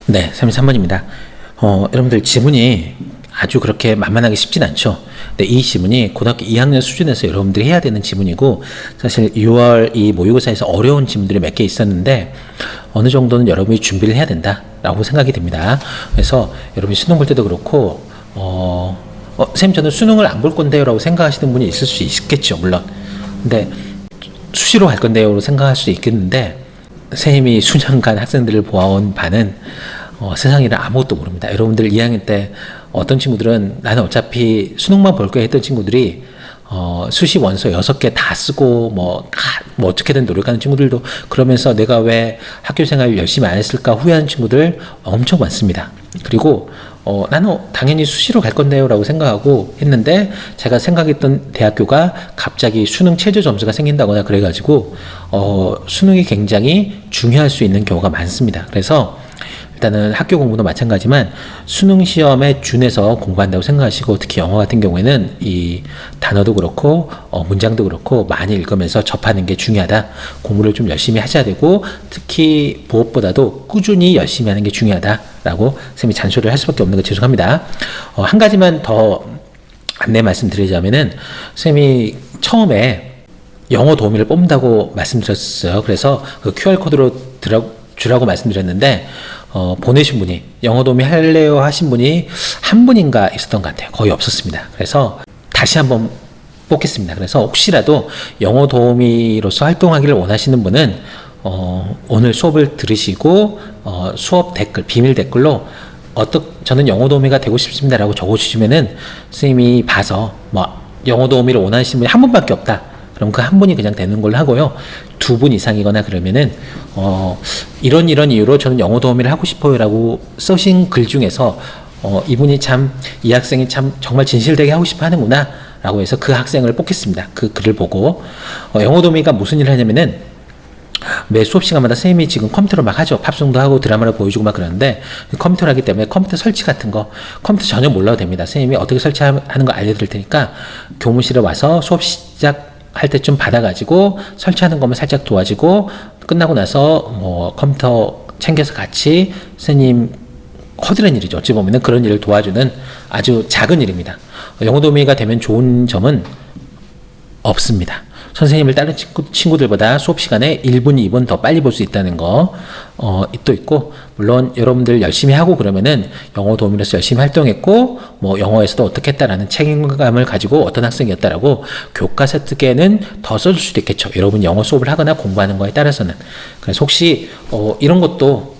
네, 33번입니다. 여러분들 지문이 아주 그렇게 만만하게 쉽진 않죠. 근데 이 지문이 고등학교 2학년 수준에서 여러분들이 해야 되는 지문이고, 사실 6월 이 모의고사에서 어려운 지문들이 몇 개 있었는데 어느 정도는 여러분이 준비를 해야 된다라고 생각이 듭니다. 그래서 여러분이 수능 볼 때도 그렇고 선생님 저는 수능을 안 볼 건데요 라고 생각하시는 분이 있을 수 있겠죠, 물론. 근데 수시로 갈 건데요 라고 생각할 수 있겠는데, 선생님이 수년간 학생들을 보아온 바는 세상이라 아무것도 모릅니다. 여러분들 2학년 때 어떤 친구들은 나는 어차피 수능만 볼 거야 했던 친구들이 수시 원서 6개 다 쓰고 뭐 어떻게든 노력하는 친구들도, 그러면서 내가 왜 학교생활 열심히 안 했을까 후회하는 친구들 엄청 많습니다. 그리고 나는 당연히 수시로 갈 건데요 라고 생각하고 했는데, 제가 생각했던 대학교가 갑자기 수능 최저 점수가 생긴다거나 그래가지고 수능이 굉장히 중요할 수 있는 경우가 많습니다. 그래서 일단은 학교 공부도 마찬가지지만 수능 시험에 준해서 공부한다고 생각하시고, 특히 영어 같은 경우에는 이 단어도 그렇고 문장도 그렇고 많이 읽으면서 접하는 게 중요하다. 공부를 좀 열심히 하셔야 되고, 특히 무엇보다도 꾸준히 열심히 하는 게 중요하다라고 쌤이 잔소리를 할 수밖에 없는 거 죄송합니다. 한 가지만 더 안내 말씀드리자면은, 쌤이 처음에 영어 도우미를 뽑는다고 말씀드렸어요. 그래서 그 QR코드로 주라고 말씀드렸는데 보내신 분이, 영어 도우미 할래요 하신 분이 한 분인가 있었던 것 같아요. 거의 없었습니다. 그래서 다시 한번 뽑겠습니다. 그래서 혹시라도 영어 도우미로서 활동하기를 원하시는 분은 오늘 수업을 들으시고 수업 댓글, 비밀 댓글로 저는 영어 도우미가 되고 싶습니다 라고 적어주시면은 선생님이 봐서 영어 도우미를 원하시는 분이 한 분밖에 없다, 그럼 그 한 분이 그냥 되는 걸로 하고요. 2분 이상이거나 그러면은 이런 이유로 저는 영어 도우미를 하고 싶어요 라고 쓰신 글 중에서 이분이 참, 이 학생이 참 정말 진실되게 하고 싶어 하는구나 라고 해서 그 학생을 뽑겠습니다. 그 글을 보고. 영어 도우미가 무슨 일을 하냐면은, 매 수업 시간마다 선생님이 지금 컴퓨터로 막 하죠. 팝송도 하고 드라마를 보여주고 막 그러는데, 컴퓨터를 하기 때문에 컴퓨터 설치 같은 거, 컴퓨터 전혀 몰라도 됩니다. 선생님이 어떻게 설치하는 거 알려드릴 테니까 교무실에 와서 수업 시작할 때쯤 받아가지고 설치하는 거면 살짝 도와주고, 끝나고 나서 컴퓨터 챙겨서 같이 선생님, 허드렛 일이죠. 어찌 보면 그런 일을 도와주는 아주 작은 일입니다. 영어 도우미가 되면 좋은 점은 없습니다. 선생님을 다른 친구들보다 수업 시간에 1분, 2분 더 빨리 볼 수 있다는 거 또 있고, 물론 여러분들 열심히 하고 그러면은 영어 도우미로서 열심히 활동했고 영어에서도 어떻게 했다라는 책임감을 가지고 어떤 학생이었다라고 교과서 특에는 더 써줄 수도 있겠죠. 여러분 영어 수업을 하거나 공부하는 거에 따라서는. 그래서 혹시 이런 것도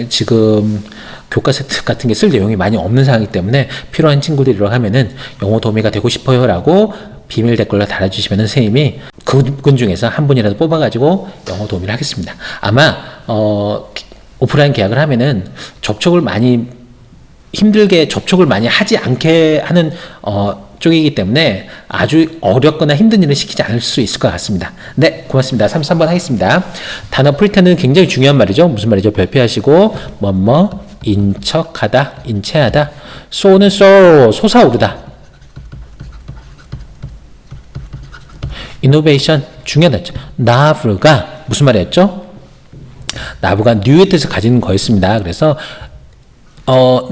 지금 교과 세트 같은 게 쓸 내용이 많이 없는 상황이기 때문에 필요한 친구들이라고 하면은 영어 도우미가 되고 싶어요 라고 비밀 댓글로 달아주시면 선생님이 그분 중에서 한 분이라도 뽑아가지고 영어 도우미를 하겠습니다. 아마 오프라인 계약을 하면은 힘들게 접촉을 많이 하지 않게 하는 쪽이기 때문에 아주 어렵거나 힘든 일을 시키지 않을 수 있을 것 같습니다. 네, 고맙습니다. 33번 하겠습니다. 단어 풀 때는 굉장히 중요한 말이죠. 무슨 말이죠? 별표하시고 인척하다, 인체하다. 쏘는 솟아오르다. 이노베이션 중요하죠. 나브가 무슨 말이었죠? 나브가 뉴의 뜻을 가지는 거였습니다. 그래서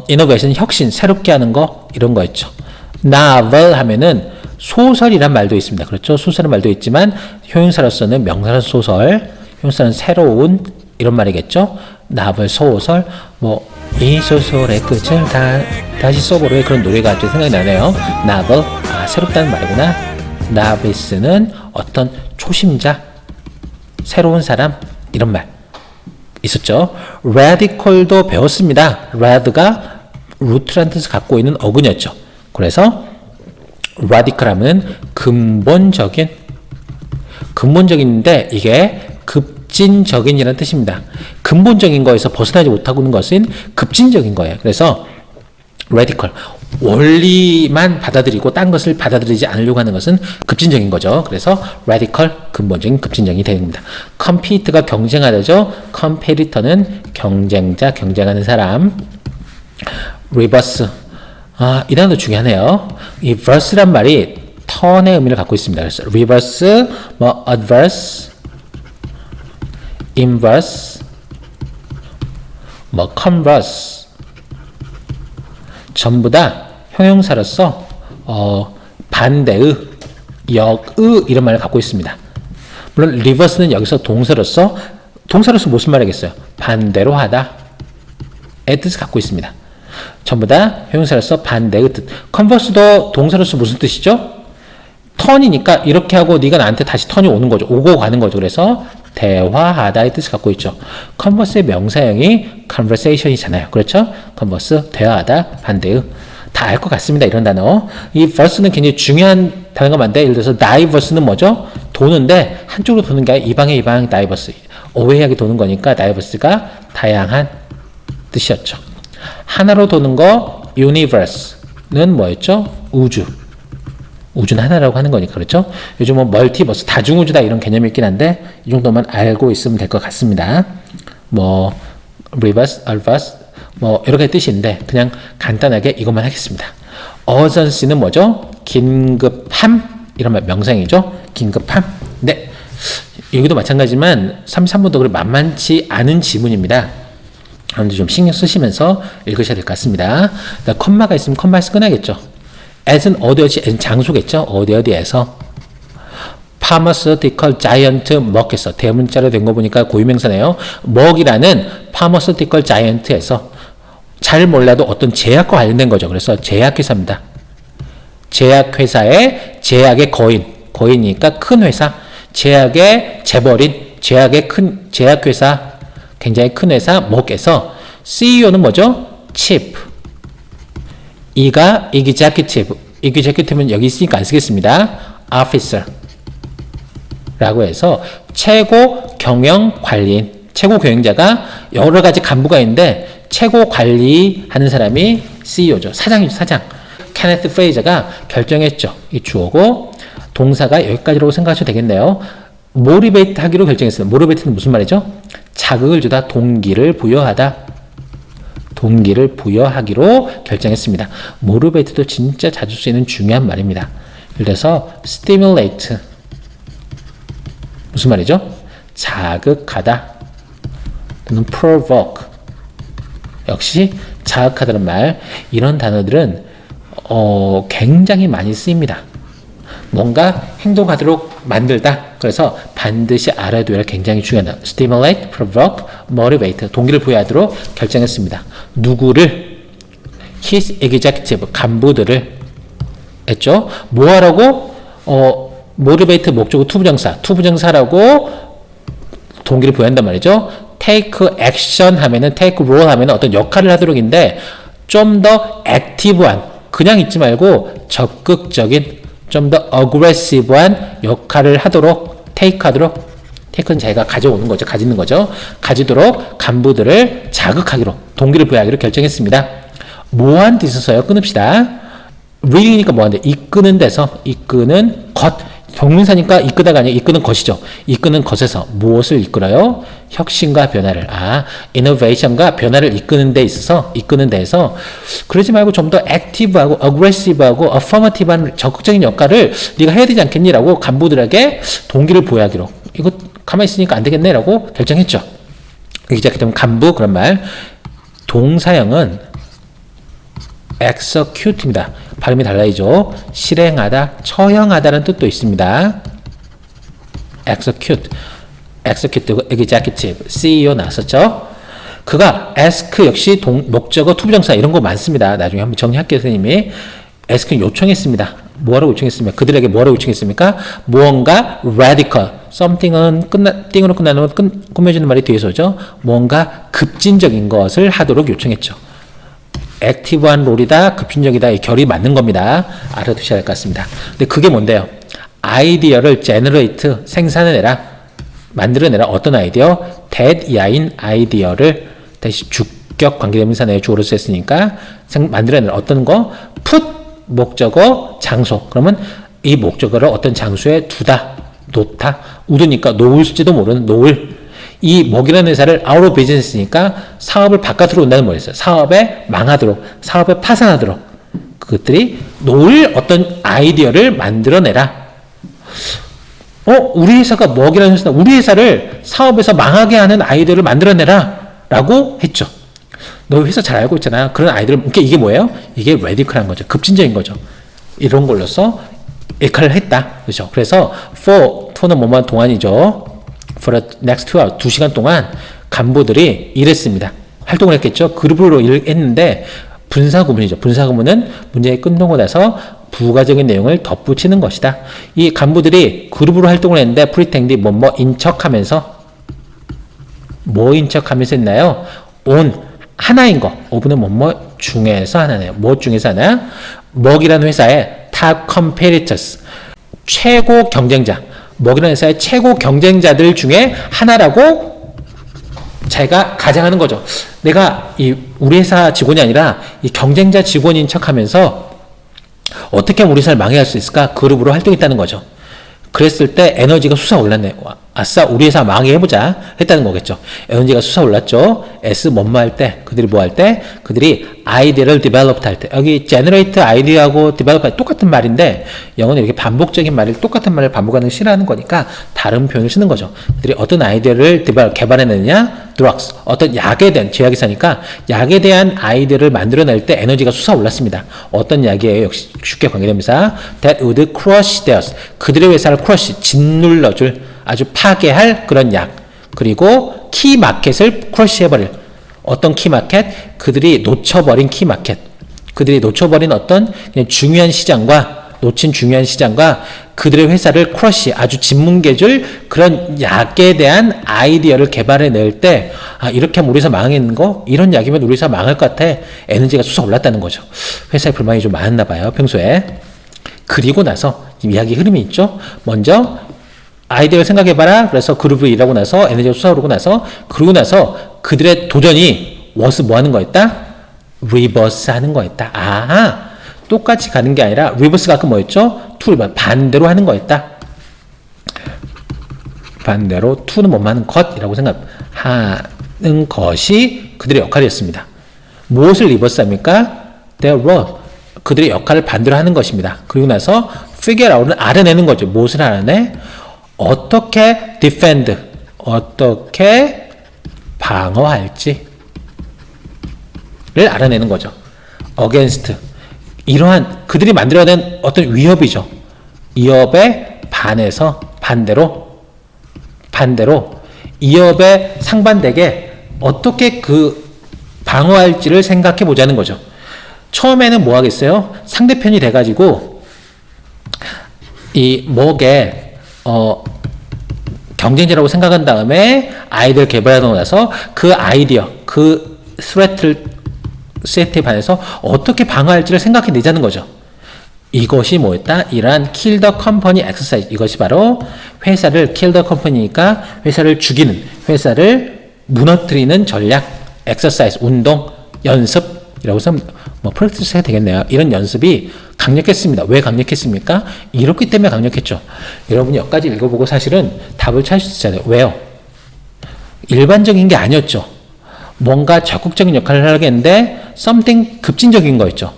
이노베이션 혁신, 새롭게 하는 거, 이런 거였죠. 나블 하면은 소설이란 말도 있습니다. 그렇죠? 소설이란 말도 있지만 효용사로서는 명사로서 소설, 효용사는 새로운, 이런 말이겠죠. 나블, 소설, 이 소설의 끝을 다시 써보려, 그런 노래가 갑자기 생각이 나네요. 나블, 새롭다는 말이구나. 나비스는 어떤 초심자, 새로운 사람, 이런 말 있었죠. radical도 배웠습니다. rad가 루트라는 뜻을 갖고 있는 어근이었죠. 그래서 radical 하면 근본적인데 이게 급진적인이라는 뜻입니다. 근본적인 거에서 벗어나지 못하고 있는 것은 급진적인 거예요. 그래서 radical, 원리만 받아들이고 딴 것을 받아들이지 않으려고 하는 것은 급진적인 거죠. 그래서 radical, 근본적인, 급진적이 됩니다. compete가 경쟁하다죠. competitor는 경쟁자, 경쟁하는 사람. reverse, 이 단어도 중요하네요. 이 verse란 말이 턴의 의미를 갖고 있습니다. 그래서 reverse, adverse, inverse, 뭐 converse 전부 다 형용사로서 반대의, 역의 이런 말을 갖고 있습니다. 물론 reverse는 여기서 동사로서 무슨 말이겠어요? 반대로 하다 의 뜻을 갖고 있습니다. 전부 다 형용사로서 반대의 뜻. converse도 동사로서 무슨 뜻이죠? 턴이니까 이렇게 하고 네가 나한테 다시 턴이 오는 거죠. 오고 가는 거죠. 그래서 대화하다의 뜻을 갖고 있죠. converse의 명사형이 conversation이잖아요. 그렇죠? converse, 대화하다, 반대의. 다 알 것 같습니다. 이런 단어. 이 verse는 굉장히 중요한 단어가 많은데, 예를 들어서 diverse는 뭐죠? 도는데 한쪽으로 도는 게 아니라 이 방에 diverse. 오해하게 도는 거니까 diverse가 다양한 뜻이었죠. 하나로 도는 거 universe는 뭐였죠? 우주. 우주는 하나라고 하는 거니까. 그렇죠? 요즘 뭐 멀티버스, 다중우주다 이런 개념이 있긴 한데 이 정도만 알고 있으면 될 것 같습니다. 뭐 reverse, reverse 뭐 여러 가지 뜻인데 그냥 간단하게 이것만 하겠습니다. urgency는 뭐죠? 긴급함 이런 말 명사형이죠. 긴급함. 네. 여기도 마찬가지지만 33번도 그렇게 만만치 않은 지문입니다. 여러분들 좀 신경 쓰시면서 읽으셔야 될 것 같습니다. 컴마가 있으면 컴마에서 끝나겠죠. as는 어디 장소겠죠. 어디에서 pharmaceutical giant 먹겠어. 대문자로 된 거 보니까 고유명사네요. 먹이라는 pharmaceutical giant에서 잘 몰라도 어떤 제약과 관련된 거죠. 그래서 제약회사입니다. 제약회사의 제약의 거인이니까 큰 회사, 제약의 재벌인, 제약의 큰 제약회사, 굉장히 큰 회사 먹에서 CEO는 뭐죠? chief. 이가 executive는 여기 있으니까 안 쓰겠습니다. officer 라고 해서 최고 경영 관리인, 최고 경영자가 여러 가지 간부가 있는데 최고 관리하는 사람이 CEO죠. 사장이죠, 사장. 케네스 프레이저가 결정했죠. 이 주어고 동사가 여기까지라고 생각하셔도 되겠네요. motivate 하기로 결정했어요. motivate는 무슨 말이죠? 자극을 주다, 동기를 부여하다. 동기를 부여하기로 결정했습니다. motivate도 진짜 자주 쓰이는 중요한 말입니다. 예를 들어서 stimulate 무슨 말이죠? 자극하다 또는 provoke 역시 자극하다는 말. 이런 단어들은 굉장히 많이 쓰입니다. 뭔가 행동하도록 만들다. 그래서 반드시 알아둬야 할 굉장히 중요하다. stimulate, provoke, motivate. 동기를 부여하도록 결정했습니다. 누구를? his executive, 간부들을 했죠. 뭐 하라고? motivate 목적어 투부정사라고 동기를 부여한단 말이죠. take action 하면은 take role 하면은 어떤 역할을 하도록인데 좀 더 액티브한, 그냥 있지 말고 적극적인, 좀 더 aggressive한 역할을 하도록, take는 자기가 가져오는 거죠. 가지는 거죠. 가지도록 간부들을 자극하기로, 동기를 부여하기로 결정했습니다. 뭐한 뜻을 써요? 끊읍시다. reading이니까 뭐한데? 이끄는 데서, 이끄는 것. 동명사니까 이끄다가 아니라 이끄는 것이죠. 이끄는 것에서 무엇을 이끌어요? 혁신과 변화를. innovation과 변화를 이끄는 데 있어서, 이끄는 데에서 그러지 말고 좀 더 액티브하고 어그레시브하고 어퍼머티브한 적극적인 역할을 네가 해야 되지 않겠니라고 간부들에게 동기를 부여하기로. 이거 가만히 있으니까 안 되겠네라고 결정했죠. 이제 그다음 간부 그런 말. 동사형은 execute입니다. 발음이 달라지죠. 실행하다, 처형하다는 뜻도 있습니다. execute, executive, CEO 나왔었죠. 그가 ask 역시 목적어, 투부정사 이런 거 많습니다. 나중에 한번 정리할게요, 선생님이. ask는 요청했습니다. 뭐라고 요청했습니까? 그들에게 뭐라고 요청했습니까? 무언가 radical, something은 띵으로 끝나는 건 꾸며주는 말이 뒤에서 오죠. 뭔가 급진적인 것을 하도록 요청했죠. 액티브한 롤이다, 급진적이다, 이 결이 맞는 겁니다. 알아두셔야 할 것 같습니다. 근데 그게 뭔데요? 아이디어를 generate, 생산해내라, 만들어내라. 어떤 아이디어? that이야인 아이디어를, 다시 주격 관계대명사네요. 주어로 쓰였으니까 만들어내라. 어떤 거? put, 목적어, 장소. 그러면 이 목적어를 어떤 장소에 두다, 놓다, 우드니까 놓을지도 모르는 놓을. 이 먹이라는 회사를 out of business니까 사업을 바깥으로 온다는 말이었어요. 사업에 망하도록, 사업에 파산하도록 그것들이 놓을 어떤 아이디어를 만들어내라. 우리 회사가 먹이라는 회사다. 우리 회사를 사업에서 망하게 하는 아이디어를 만들어내라 라고 했죠. 너 회사 잘 알고 있잖아. 그런 아이들, 그러니까 이게 뭐예요? 이게 radical한 거죠. 급진적인 거죠. 이런 걸로써 역할을 했다. 그렇죠? 그래서 for는 뭐만 동안이죠. for the next 2 hours, 2시간 동안 간부들이 일했습니다. 활동을 했겠죠. 그룹으로 일했는데 분사구문이죠. 분사구문은 문제가 끝나고 나서 부가적인 내용을 덧붙이는 것이다. 이 간부들이 그룹으로 활동을 했는데 pretend이 뭐인 척하면서 뭐인 척하면서 했나요? on 하나인 거. of는 뭐뭐 중에서 하나네요. 뭐 중에서 하나? 먹이라는 회사의 top competitors 최고 경쟁자. 먹이라는 회사의 최고 경쟁자들 중에 하나라고 자기가 가장하는 거죠. 내가 우리 회사 직원이 아니라 이 경쟁자 직원인 척하면서 어떻게 하면 우리 회사를 망해할 수 있을까? 그룹으로 활동했다는 거죠. 그랬을 때 에너지가 솟아올랐네. 아싸, 우리 회사 망해보자 했다는 거겠죠. 에너지가 솟아올랐죠. S 뭐뭐 할 때, 그들이 뭐 할 때, 그들이 아이디어를 develop 할 때. 여기 generate 아이디어하고 develop 할 때 똑같은 말인데 영어는 이렇게 반복적인 말을 똑같은 말을 반복하는 걸 싫어하는 거니까 다른 표현을 쓰는 거죠. 그들이 어떤 아이디어를 개발해내느냐? drugs. 어떤 약에 대한, 제약이 사니까 약에 대한 아이디어를 만들어낼 때 에너지가 솟아올랐습니다. 어떤 약이에요? 역시 쉽게 관계됩니다. That would crush theirs. 그들의 회사를 crush, 짓눌러줄, 아주 파괴할 그런 약. 그리고 키마켓을 크러쉬 해버릴. 어떤 키마켓? 그들이 놓쳐버린 키마켓. 그들이 놓쳐버린 어떤 그냥 중요한 시장과 놓친 중요한 시장과 그들의 회사를 크러쉬, 아주 짓뭉개줄 그런 약에 대한 아이디어를 개발해낼 때 이렇게 하면 우리 회사 망하는 거? 이런 약이면 우리 회사 망할 것 같아. 에너지가 솟아올랐다는 거죠. 회사에 불만이 좀 많았나 봐요. 평소에. 그리고 나서 이야기 흐름이 있죠. 먼저 아이디어를 생각해봐라. 그래서 그룹을 일하고 나서 에너지가 솟아오르고 나서 그러고 나서 그들의 도전이 was 뭐 하는 거였다? reverse 하는 거였다. 똑같이 가는 게 아니라 reverse가 아까 뭐였죠? to 반대로 하는 거였다. 반대로 to는 뭐 하는 것이라고 생각하는 것이 그들의 역할이었습니다. 무엇을 reverse 합니까? their role. 그들의 역할을 반대로 하는 것입니다. 그리고 나서 figure out은 알아내는 거죠. 무엇을 알아내? 어떻게 defend, 어떻게 방어할지를 알아내는 거죠. against, 이러한 그들이 만들어낸 어떤 위협이죠. 위협에 반해서 반대로 위협에 상반되게 어떻게 그 방어할지를 생각해 보자는 거죠. 처음에는 뭐 하겠어요? 상대편이 돼가지고 이 목에 경쟁자라고 생각한 다음에 아이디어를 개발하고 나서 그 아이디어, 그 스트레트를 세트에 반해서 어떻게 방어할지를 생각해내자는 거죠. 이것이 뭐였다? 이러한 kill the company exercise. 이것이 바로 회사를 kill the company니까 회사를 죽이는, 회사를 무너뜨리는 전략, exercise, 운동, 연습이라고 해서 뭐 프랙티스 해야 되겠네요. 이런 연습이 강력했습니다. 왜 강력했습니까? 이렇기 때문에 강력했죠. 여러분이 여기까지 읽어보고 사실은 답을 찾을 수 있잖아요. 왜요? 일반적인 게 아니었죠. 뭔가 적극적인 역할을 하겠는데 something 급진적인 거였죠.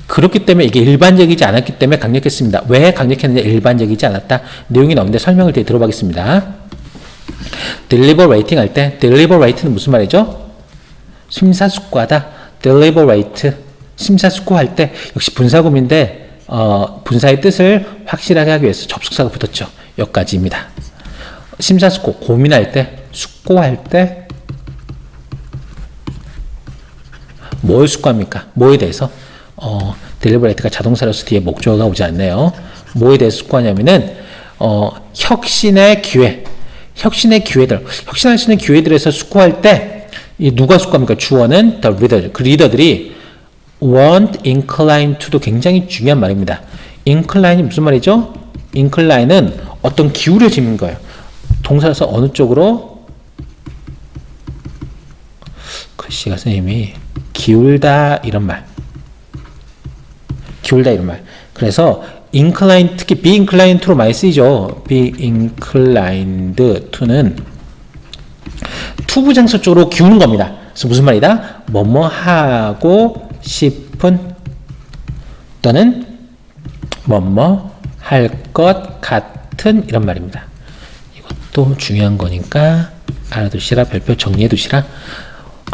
그렇기 때문에 이게 일반적이지 않았기 때문에 강력했습니다. 왜 강력했느냐? 일반적이지 않았다. 내용이 나오는데 설명을 뒤에 들어보겠습니다. deliberating 할 때 deliberate는 무슨 말이죠? 심사숙고하다. deliberate 심사숙고할 때 역시 분사구문인데 분사의 뜻을 확실하게 하기 위해서 접속사가 붙었죠. 여기까지입니다. 심사숙고, 고민할 때, 숙고할 때 뭘 숙고합니까? 뭐에 대해서? deliberate가 자동사로서 뒤에 목적어가 오지 않네요. 뭐에 대해서 숙고하냐면은 혁신의 기회, 혁신의 기회들, 혁신할 수 있는 기회들에서 숙고할 때 이 누가 숙고합니까? 주어는 the leader, 그 리더들이 weren't inclined to도 굉장히 중요한 말입니다. incline이 무슨 말이죠? incline은 어떤 기울여짐인 거예요. 동사에서 어느 쪽으로? 글씨가 선생님이 기울다 이런 말. 기울다 이런 말. 그래서 incline, 특히 be inclined to로 많이 쓰이죠. be inclined to는 투부정사 쪽으로 기우는 겁니다. 그래서 무슨 말이다? 뭐뭐 하고 싶은 또는 뭐뭐 할 것 같은 이런 말입니다. 이것도 중요한 거니까 알아두시라. 별표 정리해 두시라.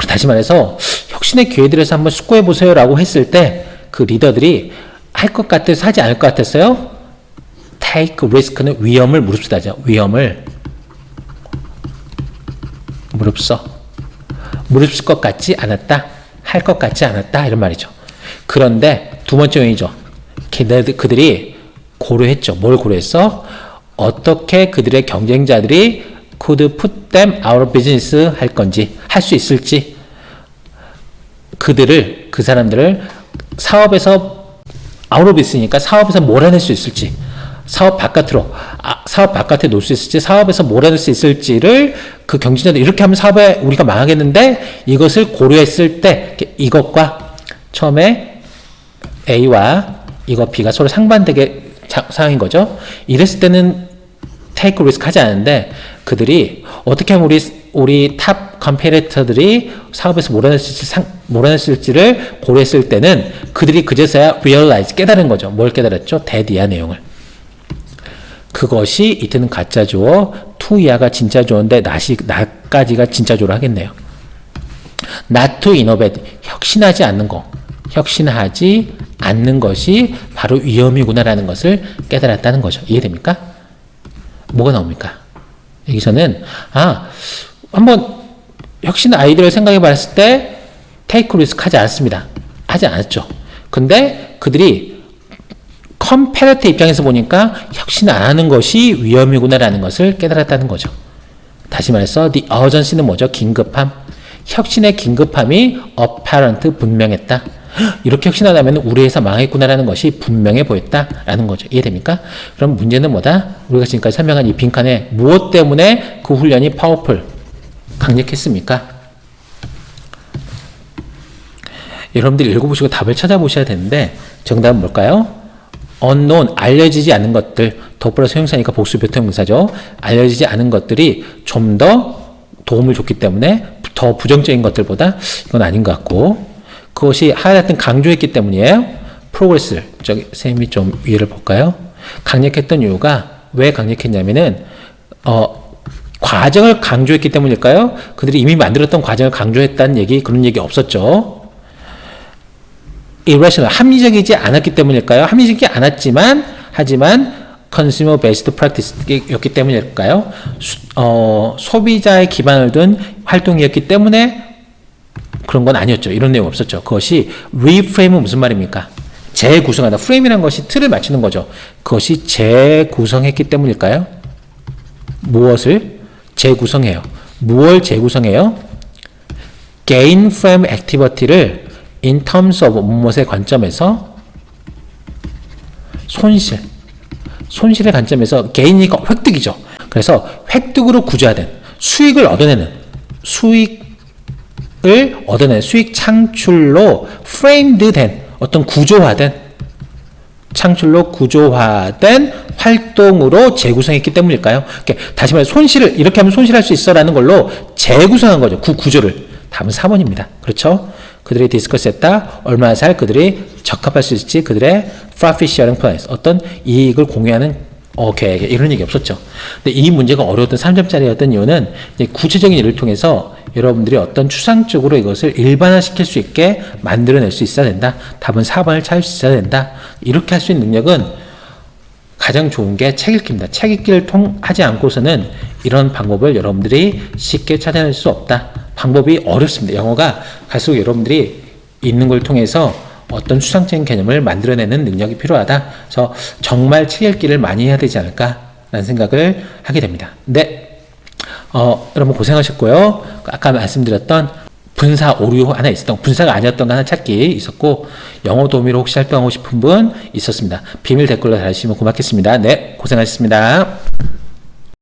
다시 말해서 혁신의 기회들에서 한번 숙고해 보세요라고 했을 때 그 리더들이 할 것 같아서 하지 않을 것 같았어요? take risk는 위험을 무릅쓰다죠. 위험을 무릅쓸 것 같지 않았다. 할 것 같지 않았다. 이런 말이죠. 그런데 두 번째 요인이죠. 그들이 고려했죠. 뭘 고려했어? 어떻게 그들의 경쟁자들이 could put them out of business 할 건지, 할 수 있을지, 그 사람들을 사업에서 out of business니까 사업에서 몰아낼 수 있을지, 사업 바깥에 놓을 수 있을지, 사업에서 몰아낼 수 있을지를 그 경쟁자들 이렇게 하면 사업에 우리가 망하겠는데 이것을 고려했을 때 이것과 처음에 A와 이거 B가 서로 상반되게 상황인 거죠. 이랬을 때는 take risk 하지 않는데 그들이 어떻게 하면 우리 탑 컴페리터들이 사업에서 몰아냈을지를 고려했을 때는 그들이 그제서야 realize 깨달은 거죠. 뭘 깨달았죠? that 이하 내용을. 그것이 이때는 가짜 주어, to 이하가 진짜 주어인데 not까지가 진짜 주어로 하겠네요. not to innovate, 혁신하지 않는 것이 바로 위험이구나라는 것을 깨달았다는 거죠. 이해됩니까? 뭐가 나옵니까? 여기서는 한번 혁신 아이디어를 생각해 봤을 때 take risk 하지 않았죠. 근데 그들이 컴페리터 입장에서 보니까 혁신 안 하는 것이 위험이구나라는 것을 깨달았다는 거죠. 다시 말해서 the urgency는 뭐죠? 긴급함. 혁신의 긴급함이 apparent, 분명했다. 이렇게 혁신하려면 우리 회사 망했구나라는 것이 분명해 보였다라는 거죠. 이해됩니까? 그럼 문제는 뭐다? 우리가 지금까지 설명한 이 빈칸에 무엇 때문에 그 훈련이 파워풀, 강력했습니까? 여러분들이 읽어보시고 답을 찾아보셔야 되는데 정답은 뭘까요? unknown, 알려지지 않은 것들, 더+스 형용사니까 복수 보통형사죠. 알려지지 않은 것들이 좀 더 도움을 줬기 때문에 더 부정적인 것들보다 이건 아닌 것 같고, 그것이 하여튼 강조했기 때문이에요. 프로그레스를 쌤이 좀 위를 볼까요? 강력했던 이유가 왜 강력했냐면은 과정을 강조했기 때문일까요? 그들이 이미 만들었던 과정을 강조했다는 얘기, 그런 얘기 없었죠. irrational, 합리적이지 않았기 때문일까요? 합리적이지 않았지만 하지만 consumer based practice였기 때문일까요? 소비자의 기반을 둔 활동이었기 때문에 그런 건 아니었죠. 이런 내용 없었죠. 그것이 reframe은 무슨 말입니까? 재구성하다. frame이라는 것이 틀을 맞추는 거죠. 그것이 재구성했기 때문일까요? 무엇을 재구성해요? 무엇을 재구성해요? gain from activity를 in terms of 무엇의 관점에서 손실의 관점에서 gain이니까 획득이죠. 그래서 획득으로 구조화된 수익을 얻어내는 수익 창출로 framed 된 어떤 창출로 구조화된 활동으로 재구성했기 때문일까요? 다시 말해 손실을 이렇게 하면 손실할 수 있어라는 걸로 재구성한 거죠. 그 구조를. 답은 4번입니다. 그렇죠? 그들이 디스커스했다. 얼마나 잘 그들이 적합할 수 있을지, 그들의 profit sharing plans, 어떤 이익을 공유하는 계획, 이런 얘기 없었죠. 근데 이 문제가 어려웠던 3점짜리였던 이유는 구체적인 예를 통해서 여러분들이 어떤 추상적으로 이것을 일반화시킬 수 있게 만들어낼 수 있어야 된다. 답은 4번을 찾을 수 있어야 된다. 이렇게 할 수 있는 능력은 가장 좋은 게 책 읽기입니다. 책 읽기를 통하지 않고서는 이런 방법을 여러분들이 쉽게 찾아낼 수 없다. 방법이 어렵습니다. 영어가 갈수록 여러분들이 읽는 걸 통해서 어떤 추상적인 개념을 만들어내는 능력이 필요하다. 그래서 정말 책 읽기를 많이 해야 되지 않을까라는 생각을 하게 됩니다. 네, 여러분 고생하셨고요. 아까 말씀드렸던 분사 오류 하나 있었던, 분사가 아니었던 거 하나 찾기 있었고, 영어 도우미로 혹시 활동하고 싶은 분 있었습니다. 비밀 댓글로 달아주시면 고맙겠습니다. 네, 고생하셨습니다.